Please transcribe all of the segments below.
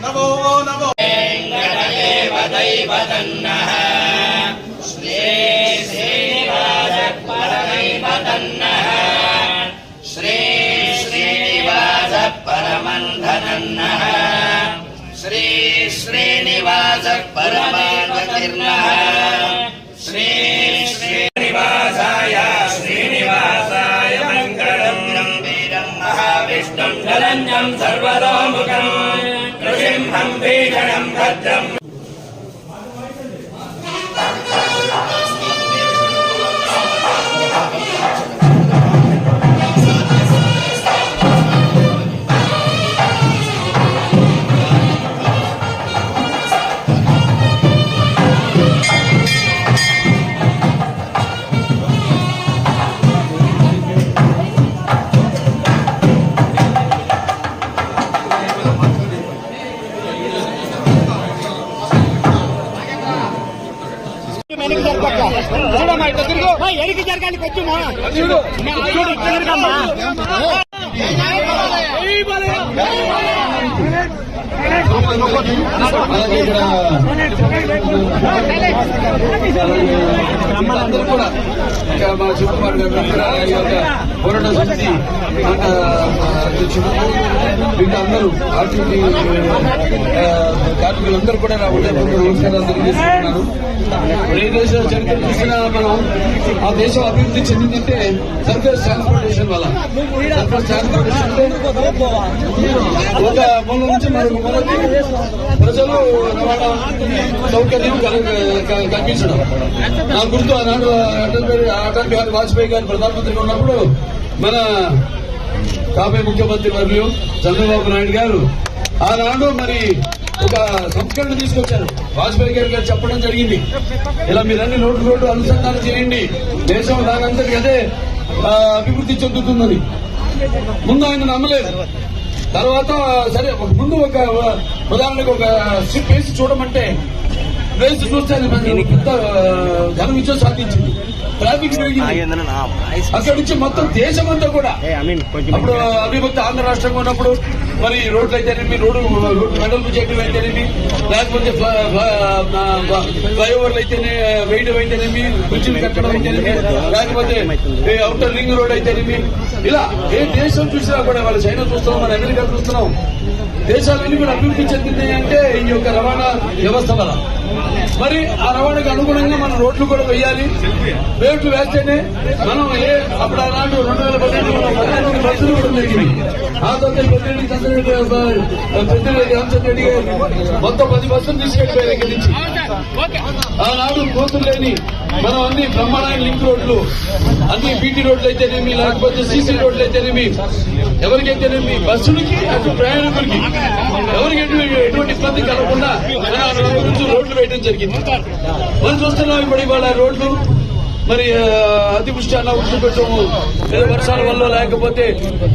नमो नमो वेङ्कटदेवदैवतन्नः श्री श्रीनिवासपरदैवतन्नः श्री श्रीनिवासपरमन्धनन्नः श्री श्रीनिवासपरमानतिर्नः श्री श्रीनिवासाय श्रीनिवासाय मङ्गलं गम्भीरं महाविष्णुं शरण्यं सर्वतोमुखम् नृसिंहं भीषणं भद्रम् చూడమ్మా ఇట్లా తిరుగు ఎనికి జరగాలి కొంచెం చూడు చూడు ఇట్లా తిరగమ్మా అందరూ కూడా మా చుట్టుపక్కల పోరాట సమితి అధ్యక్షుడు వీళ్ళందరూ ఆర్టీసీ కార్మికులందరూ కూడా నా నమస్కారాలు తెలియజేస్తున్నారు. ఏ దేశ చరిత్ర చూసినా మనం ఆ దేశం అభివృద్ధి చెందిందంటే సర్ఫేస్ ట్రాన్స్పోర్టేషన్ వల్ల. సర్ఫేస్ ట్రాన్స్పోర్టేషన్ అంటే ఒక మూల నుంచి మరొక మూలకి ప్రజలు రవాణా సౌకర్యం కల్పించడం. నా గుర్తు ఆనాడు అటల్ బిహారీ వాజ్పేయి గారు ప్రధానమంత్రిగా ఉన్నప్పుడు మన కాబోయే ముఖ్యమంత్రి వర్యులు చంద్రబాబు నాయుడు గారు ఆనాడు మరి ఒక సంస్కరణ తీసుకొచ్చారు. వాజ్పేయి గారు చెప్పడం జరిగింది, ఇలా మీరన్ని రోడ్డు అనుసంధానం చేయండి, దేశం దానంతటి అదే అభివృద్ధి చెందుతుందని. ముందు ఆయన నమ్మలేదు. తర్వాత సరే ముందు ఒక ఉదాహరణకు ఒక స్ట్రిప్ వేసి చూడమంటే వేసి చూస్తే పెద్ద ఘన విజయం సాధించింది. ట్రాఫిక్ అక్కడి నుంచి మొత్తం దేశమంతా కూడా అప్పుడు అవిభక్త ఆంధ్ర రాష్ట్రంగా ఉన్నప్పుడు మరి రోడ్లు అయితేనేమి, రోడ్డు మెడల్ చేయడం అయితేనేమి, లేకపోతే ఫ్లైఓవర్లు అయితేనే వేయడం అయితేనేమి, బ్రిడ్జిలు కట్టడం అయితేనేమి, లేకపోతే అవుటర్ రింగ్ రోడ్ అయితేనేమి, ఇలా ఏ దేశం చూసినా కూడా వాళ్ళ చైనా చూస్తున్నాం, మన అమెరికా చూస్తున్నాం. దేశాలన్నీ కూడా అభివృద్ధి చెందింది అంటే ఈ యొక్క రవాణా వ్యవస్థ వల్ల. మరి ఆ రవాణాకు అనుగుణంగా మనం రోడ్లు కూడా వేయాలి. రోడ్లు వేస్తేనే మనం అప్పుడు ఆనాడు 2018 18 బస్సులు కూడా జరిగింది. ఆ తర్వాత పెద్దిరెడ్డి రామచంద్ర రెడ్డి గారు మొత్తం 10 బస్సులు తీసుకెళ్లిపోయారు ఇక్కడి నుంచి. ఆనాడు కోతులు లేని మనం అన్ని బ్రహ్మాండమైన లింక్ రోడ్లు, అన్ని బీటీ రోడ్లు అయితేనేమి, లేకపోతే సీసీ రోడ్లు అయితేనేమి, ఎవరికైతేనేమి బస్సులకి అటు ప్రయాణికులకి ఎవరికి ఎటువంటి ఇబ్బంది కలగకుండా నుంచి రోడ్లు వేయడం జరిగింది. మనం చూస్తున్నాం ఇప్పుడు ఇవాళ రోడ్లు మరి అతివృష్టి అనావృష్టి పెట్టము, లేదా వర్షాల వల్ల లేకపోతే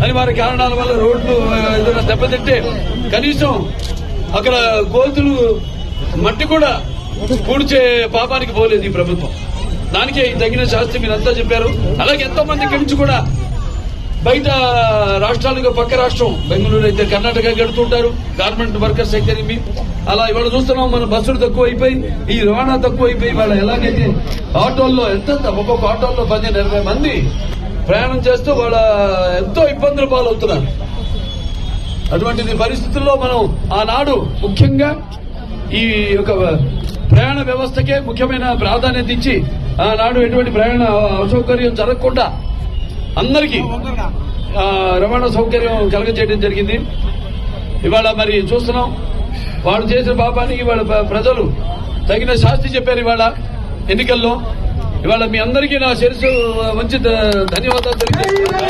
అనివార్య కారణాల వల్ల రోడ్లు ఏదైనా దెబ్బతింటే కనీసం అక్కడ గోతులు మట్టి కూడా పూడ్చే పాపానికి పోలేదు ఈ ప్రభుత్వం. దానికే తగిన శాస్త్రి మీరంతా చెప్పారు. అలాగే ఎంతో మంది ఇక్కడి నుంచి కూడా బయట రాష్ట్రాలకు, పక్క రాష్ట్రం బెంగళూరు అయితే కర్ణాటక గడుతుంటారు, గార్మెంట్ వర్కర్స్ అయితేనేమి. అలా ఇవాళ చూస్తున్నాం మన బస్సులు తక్కువ అయిపోయి, ఈ రవాణా తక్కువ అయిపోయి, వాళ్ళ ఎలాగైతే ఆటోల్లో ఒక్కొక్క ఆటోల్లో 15-20 మంది ప్రయాణం చేస్తూ వాళ్ళ ఎంతో ఇబ్బందుల పాలవుతున్నారు. అటువంటిది పరిస్థితుల్లో మనం ఆనాడు ముఖ్యంగా ఈ యొక్క ప్రయాణ వ్యవస్థకే ముఖ్యమైన ప్రాధాన్యత ఇచ్చి ఆనాడు ఎటువంటి ప్రయాణ అసౌకర్యం జరగకుండా అందరికీ రవాణా సౌకర్యం కలగజేయడం జరిగింది. ఇవాళ మరి చూస్తున్నాం వాళ్ళు చేసిన పాపానికి ఇవాళ ప్రజలు తగిన శాస్తి చెప్పారు. ఇవాళ ఎన్నికల్లో ఇవాళ మీ అందరికీ నా శిరస్సు మంచి ధన్యవాదాలు తెలియజేస్తున్నాను.